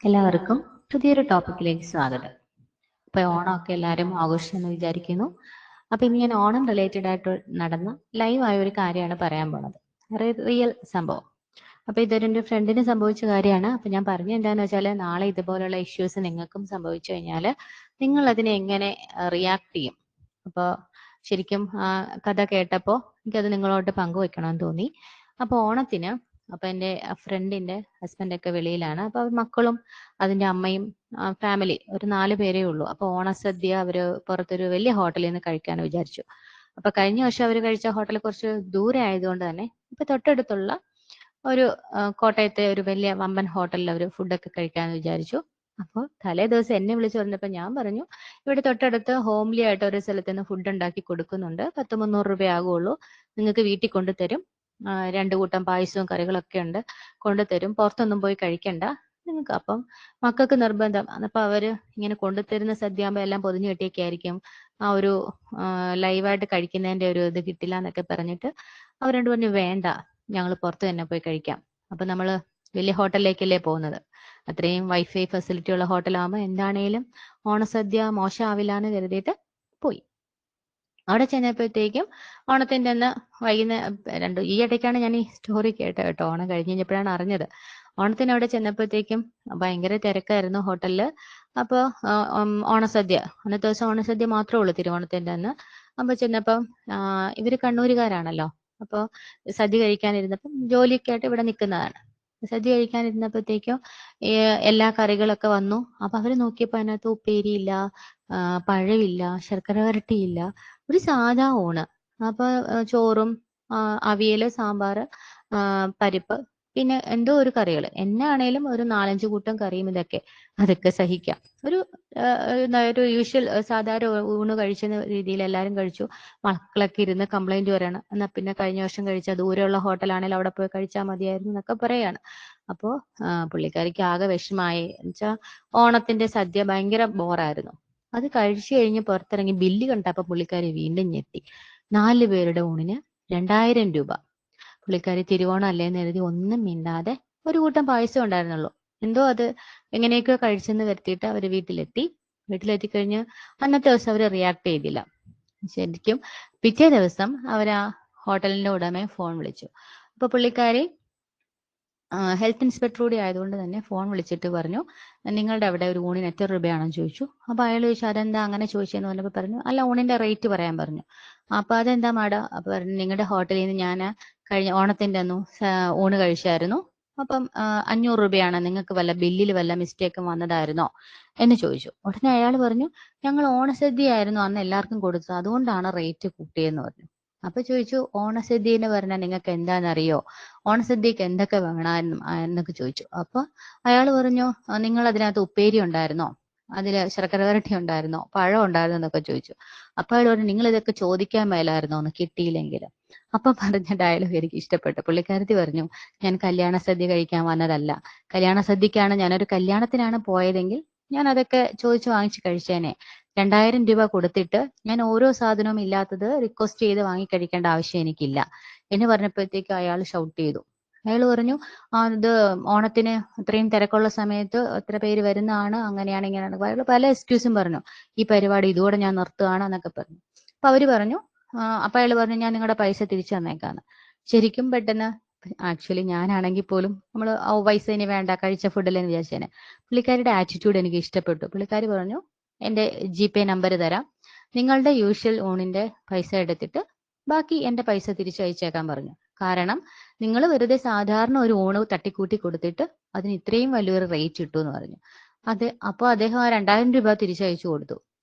എല്ലാവർക്കും പുതിയൊരു ടോപ്പിക്കിലേക്ക് സ്വാഗതം. അപ്പോൾ ഓണമൊക്കെ എല്ലാവരും ആഘോഷിച്ചെന്ന് വിചാരിക്കുന്നു. അപ്പോൾ ഇന്ന് ഞാൻ ഓണം റിലേറ്റഡ് ആയിട്ട് നടന്ന ലൈവായ ഒരു കാര്യമാണ് പറയാൻ പോണത്. റിയൽ സംഭവം. അപ്പോൾ ഇതൊരു ഫ്രണ്ടിന് സംഭവിച്ച കാര്യമാണ്. അപ്പോൾ ഞാൻ പറഞ്ഞ എന്താണെന്ന് വെച്ചാൽ നാളെ ഇതുപോലുള്ള ഇഷ്യൂസ് നിങ്ങൾക്കും സംഭവിച്ചു കഴിഞ്ഞാൽ നിങ്ങൾ അതിനെ എങ്ങനെ റിയാക്ട് ചെയ്യും. അപ്പോൾ ശരിക്കും ആ കഥ കേട്ടപ്പോൾ എനിക്കത് നിങ്ങളോട് പങ്കുവെക്കണമെന്ന് തോന്നി. അപ്പോൾ ഓണത്തിന് അപ്പോൾ എൻ്റെ ഫ്രണ്ടിൻ്റെ ഹസ്ബൻഡൊക്കെ വെളിയിലാണ്. അപ്പോൾ അവർ മക്കളും അതിൻ്റെ അമ്മയും ഫാമിലി ഒരു 4 പേരേ ഉള്ളൂ. അപ്പോൾ ഓണസദ്യ അവർ പുറത്തൊരു വലിയ ഹോട്ടലിൽ നിന്ന് കഴിക്കാൻ വിചാരിച്ചു. അപ്പോൾ കഴിഞ്ഞ വർഷം അവർ കഴിച്ച ഹോട്ടൽ കുറച്ച് ദൂരെ ആയതുകൊണ്ട് തന്നെ ഇപ്പോൾ തൊട്ടടുത്തുള്ള ഒരു കോട്ടയത്തെ ഒരു വലിയ വമ്പൻ ഹോട്ടലിൽ അവർ ഫുഡൊക്കെ കഴിക്കാമെന്ന് വിചാരിച്ചു. അപ്പോൾ തലേ ദിവസം എന്നെ വിളിച്ചു പറഞ്ഞപ്പോൾ ഞാൻ പറഞ്ഞു, ഇവിടെ തൊട്ടടുത്ത് ഹോംലി ആയിട്ട് ഒരു സ്ഥലത്ത് നിന്ന് ഫുഡ് ഉണ്ടാക്കി കൊടുക്കുന്നുണ്ട്. 10-300 രൂപ ആകുള്ളൂ. നിങ്ങൾക്ക് വീട്ടിൽ കൊണ്ടുതരും. 2 കൂട്ടം പായസവും കറികളൊക്കെ ഉണ്ട്. കൊണ്ടുതരും. പുറത്തൊന്നും പോയി കഴിക്കണ്ട. നിങ്ങൾക്ക് അപ്പം മക്കൾക്ക് നിർബന്ധം. അപ്പോൾ അവര് ഇങ്ങനെ കൊണ്ടുതരുന്ന സദ്യ ആകുമ്പോൾ എല്ലാം പൊതിഞ്ഞു കെട്ടിയൊക്കെ ആയിരിക്കും. ആ ഒരു ലൈവായിട്ട് കഴിക്കുന്നതിന്റെ ഒരു ഇത് കിട്ടില്ല എന്നൊക്കെ പറഞ്ഞിട്ട് അവർ രണ്ടു പറഞ്ഞു വേണ്ട, ഞങ്ങൾ പുറത്ത് തന്നെ പോയി കഴിക്കാം. അപ്പൊ നമ്മള് വലിയ ഹോട്ടലിലേക്കല്ലേ പോകുന്നത്. അത്രയും വൈഫൈ ഫെസിലിറ്റി ഉള്ള ഹോട്ടലാകുമ്പോൾ എന്താണേലും ഓണസദ്യ മോശമാവില്ല എന്ന് കരുതിയിട്ട് പോയി. അവിടെ ചെന്നപ്പോഴത്തേക്കും ഓണത്തിന്റെ അന്ന് ഈ ഇടയ്ക്കാണ് ഞാൻ ഈ സ്റ്റോറി കേട്ടത് കേട്ടോ. ഓണം കഴിഞ്ഞ് കഴിഞ്ഞപ്പോഴാണ് അറിഞ്ഞത്. ഓണത്തിന് അവിടെ ചെന്നപ്പോഴത്തേക്കും ഭയങ്കര തിരക്കായിരുന്നു ഹോട്ടലില്. അപ്പോൾ ഓണസദ്യ അന്നത്തെ ദിവസം ഓണസദ്യ മാത്രമേ ഉള്ളൂ തിരുവോണത്തിന്റെ അന്ന്. അപ്പൊ ചെന്നപ്പം ഇവര് കണ്ണൂരുകാരാണല്ലോ. അപ്പോൾ സദ്യ കഴിക്കാനിരുന്നപ്പം ജോലിയൊക്കെ ആയിട്ട് ഇവിടെ നിൽക്കുന്നതാണ്. സദ്യ കഴിക്കാനിരുന്നപ്പോഴത്തേക്കും എല്ലാ കറികളൊക്കെ വന്നു. അപ്പൊ അവര് നോക്കിയപ്പോ അതിനകത്ത് ഉപ്പേരിയില്ല, പഴമില്ല, ശർക്കര വരട്ടിയില്ല, ഒരു സാധാ ഊണ്. അപ്പൊ ചോറും അവിയല്, സാമ്പാറ്, പരിപ്പ്, പിന്നെ എന്തോ ഒരു കറികള്. എന്നാണേലും ഒരു 4-5 കൂട്ടം കറിയും അതൊക്കെ സഹിക്കാം. ഒരു യൂഷ്വൽ സാധാരണ ഊണ് കഴിക്കുന്ന രീതിയിൽ എല്ലാവരും കഴിച്ചു. മക്കളൊക്കെ ഇരുന്ന് കംപ്ലൈന്റ് പറയണം, എന്നാ പിന്നെ കഴിഞ്ഞ വർഷം കഴിച്ച ദൂരെയുള്ള ഹോട്ടലാണെങ്കിൽ അവിടെ പോയി കഴിച്ചാൽ മതിയായിരുന്നു എന്നൊക്കെ പറയാണ്. അപ്പോ പുള്ളിക്കാരിക്ക് ആകെ വിഷമായി. എന്നുവെച്ചാൽ ഓണത്തിന്റെ സദ്യ ഭയങ്കര ബോറായിരുന്നു. അത് കഴിച്ചു കഴിഞ്ഞ് പുറത്തിറങ്ങി ബില്ല് കണ്ടപ്പോ പുള്ളിക്കാരി വീണ്ടും ഞെട്ടി. 4 പേരുടെ ഊണിന് 2000 രൂപ. പുള്ളിക്കാരി തിരുവോണം അല്ലേന്ന് എഴുതി ഒന്നും മിണ്ടാതെ ഒരു കൂട്ടം പായസം ഉണ്ടായിരുന്നുള്ളൂ. എന്തോ അത് എങ്ങനെയൊക്കെയോ കഴിച്ചെന്ന് വരുത്തിയിട്ട് അവര് വീട്ടിലെത്തിക്കഴിഞ്ഞ് അന്നത്തെ ദിവസം അവര് റിയാക്ട് ചെയ്തില്ല. ശരിക്കും പിറ്റേ ദിവസം അവർ ആ ഹോട്ടലിന്റെ ഉടമയെ ഫോൺ വിളിച്ചു. അപ്പൊ പുള്ളിക്കാരി ഹെൽത്ത് ഇൻസ്പെക്ടർ കൂടി ആയതുകൊണ്ട് തന്നെ ഫോൺ വിളിച്ചിട്ട് പറഞ്ഞു, നിങ്ങളുടെ അവിടെ ഒരു ഊണിന് എത്ര രൂപയാണെന്ന് ചോദിച്ചു. അപ്പൊ അയാൾ ചോദിച്ചു അതെന്താ അങ്ങനെ ചോദിച്ചെന്ന് പറഞ്ഞപ്പോൾ പറഞ്ഞു, അല്ല ഊണിന്റെ റേറ്റ് പറയാൻ പറഞ്ഞു. അപ്പൊ അതെന്താ മാഡം? അപ്പൊ പറഞ്ഞു, നിങ്ങളുടെ ഹോട്ടലിൽ നിന്ന് ഞാൻ കഴിഞ്ഞ ഓണത്തിന്റെ അന്ന് ഊണ് കഴിച്ചായിരുന്നു. അപ്പം 500 രൂപയാണ്. നിങ്ങൾക്ക് വല്ല ബില്ലിൽ വല്ല മിസ്റ്റേക്കും വന്നതായിരുന്നോ എന്ന് ചോദിച്ചു. ഉടനെ അയാൾ പറഞ്ഞു, ഞങ്ങൾ ഓണസദ്യയായിരുന്നു അന്ന് എല്ലാവർക്കും കൊടുത്തത്, അതുകൊണ്ടാണ് റേറ്റ് കൂട്ടിയെന്ന് പറഞ്ഞു. അപ്പൊ ചോദിച്ചു, ഓണസദ്യ എന്ന് പറഞ്ഞാൽ നിങ്ങൾക്ക് എന്താണെന്നറിയോ? ഓണസദ്യക്ക് എന്തൊക്കെ വേണമെന്നും എന്നൊക്കെ ചോദിച്ചു. അപ്പൊ അയാൾ പറഞ്ഞു, നിങ്ങൾ അതിനകത്ത് ഉപ്പേരി ഉണ്ടായിരുന്നോ, അതില് ശർക്കര വരട്ടി ഉണ്ടായിരുന്നോ, പഴം ഉണ്ടായിരുന്നോ എന്നൊക്കെ ചോദിച്ചു. അപ്പൊ അയാൾ പറഞ്ഞു, നിങ്ങൾ ഇതൊക്കെ ചോദിക്കാൻ മേലായിരുന്നോ ഒന്ന് കിട്ടിയില്ലെങ്കിൽ. അപ്പൊ പറഞ്ഞ ഡയലോഗ് എനിക്ക് ഇഷ്ടപ്പെട്ടു. പുള്ളിക്കാരത്തി പറഞ്ഞു, ഞാൻ കല്യാണ സദ്യ കഴിക്കാൻ വന്നതല്ല. കല്യാണ സദ്യക്കാണ്, ഞാനൊരു കല്യാണത്തിനാണ് പോയതെങ്കിൽ ഞാൻ അതൊക്കെ ചോദിച്ചു വാങ്ങിച്ച് കഴിച്ചേനെ. 2000 രൂപ കൊടുത്തിട്ട് ഞാൻ ഓരോ സാധനവും ഇല്ലാത്തത് റിക്വസ്റ്റ് ചെയ്ത് വാങ്ങി കഴിക്കേണ്ട ആവശ്യം എനിക്കില്ല എന്ന് പറഞ്ഞപ്പോഴത്തേക്ക് അയാൾ ഷൗട്ട് ചെയ്തു. അയാൾ പറഞ്ഞു, ഇത് ഓണത്തിന് ഇത്രയും തിരക്കുള്ള സമയത്ത് എത്ര പേര് വരുന്നതാണ്, അങ്ങനെയാണ് ഇങ്ങനെയാണ്. അയാൾ പല എക്സ്ക്യൂസും പറഞ്ഞു. ഈ പരിപാടി ഇതോടെ ഞാൻ നിർത്തുകയാണ് എന്നൊക്കെ പറഞ്ഞു. അപ്പൊ അവര് പറഞ്ഞു, അപ്പൊ അയാൾ പറഞ്ഞു, ഞാൻ നിങ്ങളുടെ പൈസ തിരിച്ചു തന്നേക്കാന്ന്. ശരിക്കും പെട്ടെന്ന് ആക്ച്വലി ഞാനാണെങ്കിൽ പോലും നമ്മൾ പൈസ ഇനി വേണ്ട, കഴിച്ച ഫുഡിലെന്ന് വിചാരിച്ചേനെ. പുള്ളിക്കാരിയുടെ ആറ്റിറ്റ്യൂഡ് എനിക്ക് ഇഷ്ടപ്പെട്ടു. പുള്ളിക്കാരി പറഞ്ഞു, എന്റെ GPay നമ്പർ തരാം, നിങ്ങളുടെ യൂഷ്വൽ ഊണിന്റെ പൈസ എടുത്തിട്ട് ബാക്കി എന്റെ പൈസ തിരിച്ചയച്ചേക്കാൻ പറഞ്ഞു. കാരണം നിങ്ങൾ വെറുതെ സാധാരണ ഒരു ഊണ് തട്ടിക്കൂട്ടി കൊടുത്തിട്ട് അതിന് ഇത്രയും വലിയൊരു റേറ്റ് ഇട്ടു എന്ന് പറഞ്ഞു. അപ്പോൾ അദ്ദേഹം ആ 2000 രൂപ തിരിച്ചയച്ചു കൊടുത്തു.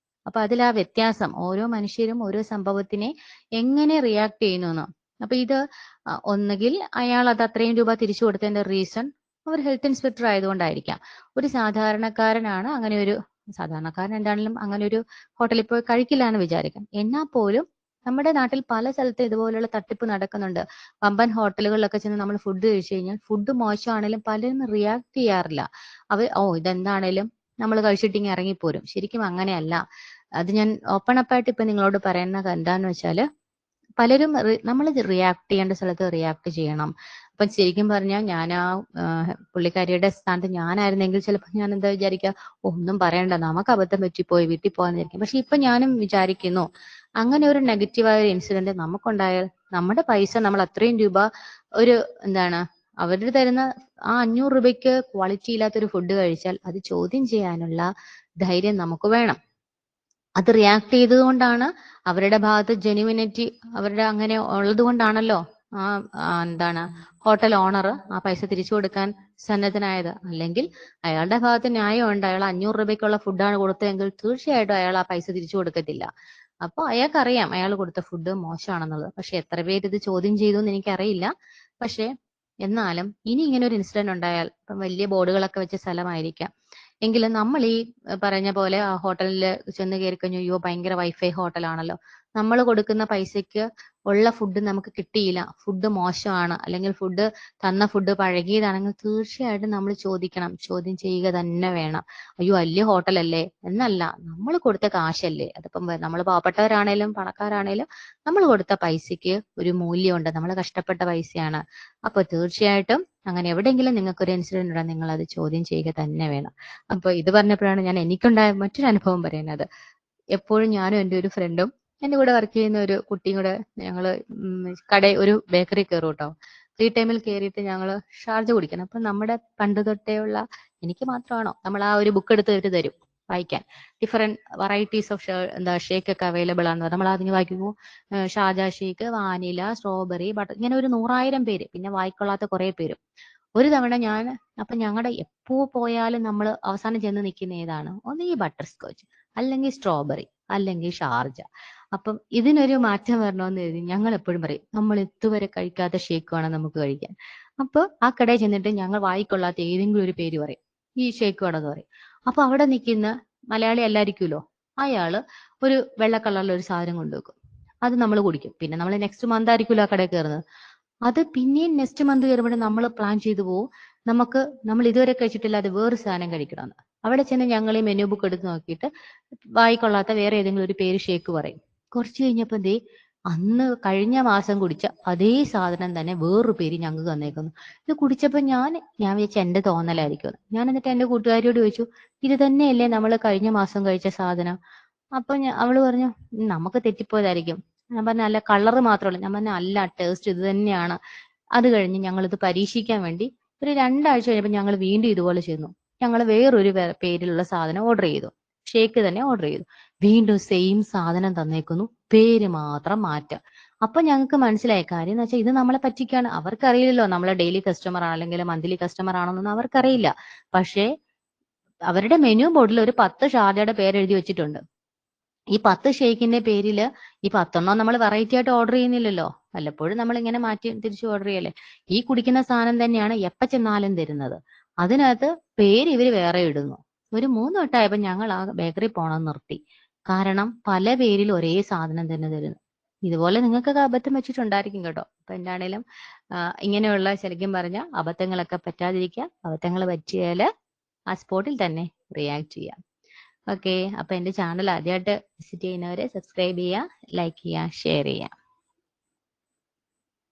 അപ്പൊ അതിൽ ആ വ്യത്യാസം, ഓരോ മനുഷ്യരും ഓരോ സംഭവത്തിനെ എങ്ങനെ റിയാക്ട് ചെയ്യുന്നു. അപ്പൊ ഇത് ഒന്നുകിൽ അയാൾ അത് അത്രയും രൂപ തിരിച്ചു കൊടുത്തതിന്റെ റീസൺ അവർ ഹെൽത്ത് ഇൻസ്പെക്ടർ ആയതുകൊണ്ടായിരിക്കാം. ഒരു സാധാരണക്കാരനാണ് സാധാരണക്കാരൻ എന്താണെങ്കിലും അങ്ങനെ ഒരു ഹോട്ടലിൽ പോയി കഴിക്കില്ല എന്ന് വിചാരിക്കാം. എന്നാൽ പോലും നമ്മുടെ നാട്ടിൽ പല സ്ഥലത്തും ഇതുപോലുള്ള തട്ടിപ്പ് നടക്കുന്നുണ്ട്. വമ്പൻ ഹോട്ടലുകളിലൊക്കെ ചെന്ന് നമ്മൾ ഫുഡ് കഴിച്ചു കഴിഞ്ഞാൽ ഫുഡ് മോശമാണെങ്കിലും പലരും റിയാക്ട് ചെയ്യാറില്ല. ഇതെന്താണേലും നമ്മൾ കഴിച്ചിട്ടിങ്ങി ഇറങ്ങിപ്പോരും. ശരിക്കും അങ്ങനെയല്ല. അത് ഞാൻ ഓപ്പൺ അപ്പായിട്ട് ഇപ്പൊ നിങ്ങളോട് പറയുന്നത് എന്താന്ന് വെച്ചാല്, പലരും നമ്മൾ റിയാക്ട് ചെയ്യേണ്ട സ്ഥലത്ത് റിയാക്ട് ചെയ്യണം. അപ്പൊ ഇപ്പൊ ശരിക്കും പറഞ്ഞാൽ ഞാൻ പുള്ളിക്കാരിയുടെ സ്ഥാനത്ത് ഞാനായിരുന്നെങ്കിൽ ചിലപ്പോൾ ഞാൻ എന്താ വിചാരിക്കുക, ഒന്നും പറയണ്ട, നമുക്ക് അബദ്ധം പറ്റിപ്പോയി, വീട്ടിൽ പോകാന്നിരിക്കും. പക്ഷെ ഇപ്പൊ ഞാനും വിചാരിക്കുന്നു, അങ്ങനെ ഒരു നെഗറ്റീവായ ഒരു ഇൻസിഡന്റ് നമുക്കുണ്ടായാൽ നമ്മുടെ പൈസ നമ്മൾ അത്രയും രൂപ ഒരു എന്താണ് അവർ തരുന്ന ആ 500 രൂപയ്ക്ക് ക്വാളിറ്റി ഇല്ലാത്തൊരു ഫുഡ് കഴിച്ചാൽ അത് ചോദ്യം ചെയ്യാനുള്ള ധൈര്യം നമുക്ക് വേണം. അത് റിയാക്ട് ചെയ്തതുകൊണ്ടാണ്, അവരുടെ ഭാഗത്ത് ജെന്യുവിനിറ്റി അവരുടെ അങ്ങനെ ഉള്ളത് കൊണ്ടാണല്ലോ എന്താണ് ഹോട്ടൽ ഓണർ ആ പൈസ തിരിച്ചു കൊടുക്കാൻ സന്നദ്ധനായത്. അല്ലെങ്കിൽ അയാളുടെ ഭാഗത്ത് ന്യായമുണ്ട്, അയാൾ 500 രൂപയ്ക്കുള്ള ഫുഡാണ് കൊടുത്തതെങ്കിൽ തീർച്ചയായിട്ടും അയാൾ ആ പൈസ തിരിച്ചു കൊടുക്കത്തില്ല. അപ്പൊ അയാൾക്കറിയാം അയാൾ കൊടുത്ത ഫുഡ് മോശമാണെന്നുള്ളത്. പക്ഷെ എത്ര പേര് ഇത് ചോദ്യം ചെയ്തു എന്ന് എനിക്കറിയില്ല. പക്ഷെ എന്നാലും ഇനി ഇങ്ങനെ ഒരു ഇൻസിഡന്റ് ഉണ്ടായാൽ, ഇപ്പം വലിയ ബോർഡുകളൊക്കെ വെച്ച സ്ഥലമായിരിക്കാം, എങ്കിലും നമ്മൾ ഈ പറഞ്ഞ പോലെ ആ ഹോട്ടലിൽ ചെന്ന് കയറി കഴിഞ്ഞു, അയ്യോ ഭയങ്കര വൈഫൈ ഹോട്ടലാണല്ലോ, നമ്മൾ കൊടുക്കുന്ന പൈസയ്ക്ക് ഉള്ള ഫുഡ് നമുക്ക് കിട്ടിയില്ല, ഫുഡ് മോശമാണ്, അല്ലെങ്കിൽ ഫുഡ് തന്ന ഫുഡ് പഴകിയതാണെങ്കിൽ തീർച്ചയായിട്ടും നമ്മൾ ചോദിക്കണം, ചോദ്യം ചെയ്യുക തന്നെ വേണം. അയ്യോ വലിയ ഹോട്ടലല്ലേ എന്നല്ല, നമ്മൾ കൊടുത്ത കാശല്ലേ, അതിപ്പം നമ്മൾ പാവപ്പെട്ടവരാണേലും പണക്കാരാണേലും നമ്മൾ കൊടുത്ത പൈസയ്ക്ക് ഒരു മൂല്യമുണ്ട്, നമ്മൾ കഷ്ടപ്പെട്ട പൈസയാണ്. അപ്പൊ തീർച്ചയായിട്ടും അങ്ങനെ എവിടെയെങ്കിലും നിങ്ങൾക്ക് ഒരു ഇൻസിഡന്റ് ഉണ്ടെങ്കിൽ നിങ്ങൾ അത് ചോദ്യം ചെയ്യുക തന്നെ വേണം. അപ്പൊ ഇത് പറഞ്ഞപ്പോഴാണ് ഞാൻ എനിക്കുണ്ടായ മറ്റൊരു അനുഭവം പറയുന്നത്. എപ്പോഴും ഞാനും എൻ്റെ ഒരു ഫ്രണ്ടും എൻ്റെ കൂടെ വർക്ക് ചെയ്യുന്ന ഒരു കുട്ടിയും കൂടെ ഞങ്ങള് ഒരു ബേക്കറി കയറും കേട്ടോ. ഫ്രീ ടൈമിൽ കയറിയിട്ട് ഞങ്ങള് ഷാർജ കുടിക്കണം. അപ്പൊ നമ്മുടെ പണ്ട് തൊട്ടേ ഉള്ള, എനിക്ക് മാത്രമാണോ, നമ്മൾ ആ ഒരു ബുക്ക് എടുത്ത് തരും വായിക്കാൻ. ഡിഫറെന്റ് വെറൈറ്റീസ് ഓഫ് ഷേക്ക് ഒക്കെ അവൈലബിൾ ആണ്. നമ്മൾ അതിന് വായിക്കുമ്പോൾ Sharjah shake, vanilla, strawberry, butter, ഇങ്ങനെ ഒരു 100,000 പേര്, പിന്നെ വായിക്കൊള്ളാത്ത കുറെ പേരും. ഒരു തവണ അപ്പൊ ഞങ്ങളുടെ എപ്പോ പോയാലും നമ്മൾ അവസാനം ചെന്ന് നിൽക്കുന്ന ഏതാണ്, ഒന്നുകിൽ ബട്ടർ സ്കോച്ച്, അല്ലെങ്കിൽ സ്ട്രോബെറി, അല്ലെങ്കിൽ ഷാർജ. അപ്പം ഇതിനൊരു മാറ്റം വരണമെന്ന് കരുതി ഞങ്ങൾ എപ്പോഴും പറയും, നമ്മൾ ഇതുവരെ കഴിക്കാത്ത ഷേക്ക് വേണം നമുക്ക് കഴിക്കാൻ. അപ്പൊ ആ കടയിൽ ചെന്നിട്ട് ഞങ്ങൾ വായിക്കൊള്ളാത്ത ഏതെങ്കിലും ഒരു പേര് പറയും, ഈ ഷേക്ക് വേണമെന്ന് പറയും. അപ്പൊ അവിടെ നിൽക്കുന്ന മലയാളി അല്ലായിരിക്കുമല്ലോ, അയാള് ഒരു വെള്ള കളറിൽ ഒരു സാധനം കൊണ്ടുവെക്കും. അത് നമ്മൾ കുടിക്കും. പിന്നെ നമ്മൾ നെക്സ്റ്റ് മന്ത് ആയിരിക്കുമല്ലോ ആ കടയിൽ കയറുന്നത്. അത് പിന്നെയും നെക്സ്റ്റ് മന്ത് കയറുമ്പോൾ നമ്മൾ പ്ലാൻ ചെയ്തു പോകും, നമ്മൾ ഇതുവരെ കഴിച്ചിട്ടില്ലാതെ വേറെ സാധനം കഴിക്കണമെന്ന്. അവിടെ ചെന്ന് ഞങ്ങൾ ഈ മെനു ബുക്ക് എടുത്ത് നോക്കിയിട്ട് വായിക്കൊള്ളാത്ത വേറെ ഏതെങ്കിലും ഒരു പേര് ഷേക്ക് പറയും. കുറച്ച് കഴിഞ്ഞപ്പോ അന്ന് കഴിഞ്ഞ മാസം കുടിച്ച അതേ സാധനം തന്നെ വേറൊരു പേര് ഞങ്ങൾക്ക് തന്നേക്കുന്നു. ഇത് കുടിച്ചപ്പോ ഞാൻ വിചാരിച്ച എന്റെ തോന്നലായിരിക്കും. ഞാൻ എന്നിട്ട് എന്റെ കൂട്ടുകാരിയോട് ചോദിച്ചു, ഇത് തന്നെയല്ലേ നമ്മൾ കഴിഞ്ഞ മാസം കഴിച്ച സാധനം? അപ്പൊ അവള് പറഞ്ഞു, നമുക്ക് തെറ്റിപ്പോയതായിരിക്കും. ഞാൻ പറഞ്ഞ അല്ല, കളറ് മാത്രമല്ല. ഞാൻ പറഞ്ഞ അല്ല, ടേസ്റ്റ് ഇത് തന്നെയാണ്. അത് കഴിഞ്ഞ് ഞങ്ങൾ ഇത് പരീക്ഷിക്കാൻ വേണ്ടി ഒരു 2 ആഴ്ച കഴിഞ്ഞപ്പോൾ ഞങ്ങൾ വീണ്ടും ഇതുപോലെ ചെയ്യുന്നു. ഞങ്ങൾ വേറൊരു പേരിലുള്ള സാധനം ഓർഡർ ചെയ്തു, ഷേക്ക് തന്നെ ഓർഡർ ചെയ്തു. വീണ്ടും സെയിം സാധനം തന്നേക്കുന്നു, പേര് മാത്രം മാറ്റം. അപ്പൊ ഞങ്ങൾക്ക് മനസ്സിലായ കാര്യം എന്ന് വെച്ചാൽ ഇത് നമ്മളെ പറ്റിക്കാണ്. അവർക്കറിയില്ലല്ലോ നമ്മളെ ഡെയിലി കസ്റ്റമർ അല്ലെങ്കിൽ മന്ത്ലി കസ്റ്റമർ ആണെന്നൊന്നും അവർക്കറിയില്ല. പക്ഷേ അവരുടെ മെനു ബോർഡിൽ ഒരു 10 ഷാർജയുടെ പേര് എഴുതി വെച്ചിട്ടുണ്ട്. ഈ 10 ഷേക്കിന്റെ പേരില് ഈ 10 നമ്മൾ വെറൈറ്റി ആയിട്ട് ഓർഡർ ചെയ്യുന്നില്ലല്ലോ, വല്ലപ്പോഴും നമ്മൾ ഇങ്ങനെ മാറ്റി തിരിച്ച് ഓർഡർ ചെയ്യല്ലേ. ഈ കുടിക്കുന്ന സാധനം തന്നെയാണ് എപ്പ ചെന്നാലും തരുന്നത്. അതിനകത്ത് പേര് ഇവര് വേറെ ഇടുന്നു. ഒരു 3 വട്ടമായപ്പോ ഞങ്ങൾ ആ ബേക്കറി പോണം നിർത്തി. കാരണം പല പേരിൽ ഒരേ സാധനം തന്നെ തരുന്നു. ഇതുപോലെ നിങ്ങൾക്കൊക്കെ അബദ്ധം വെച്ചിട്ടുണ്ടായിരിക്കും കേട്ടോ. അപ്പൊ എന്താണേലും ഇങ്ങനെയുള്ള ശരിക്കും പറഞ്ഞ അബദ്ധങ്ങളൊക്കെ പറ്റാതിരിക്കുക. അബദ്ധങ്ങൾ പറ്റിയാല് ആ സ്പോട്ടിൽ തന്നെ റിയാക്ട് ചെയ്യാം. ഓക്കെ, അപ്പൊ എന്റെ ചാനൽ ആദ്യമായിട്ട് വിസിറ്റ് ചെയ്യുന്നവരെ സബ്സ്ക്രൈബ് ചെയ്യുക, ലൈക്ക് ചെയ്യുക, ഷെയർ ചെയ്യുക.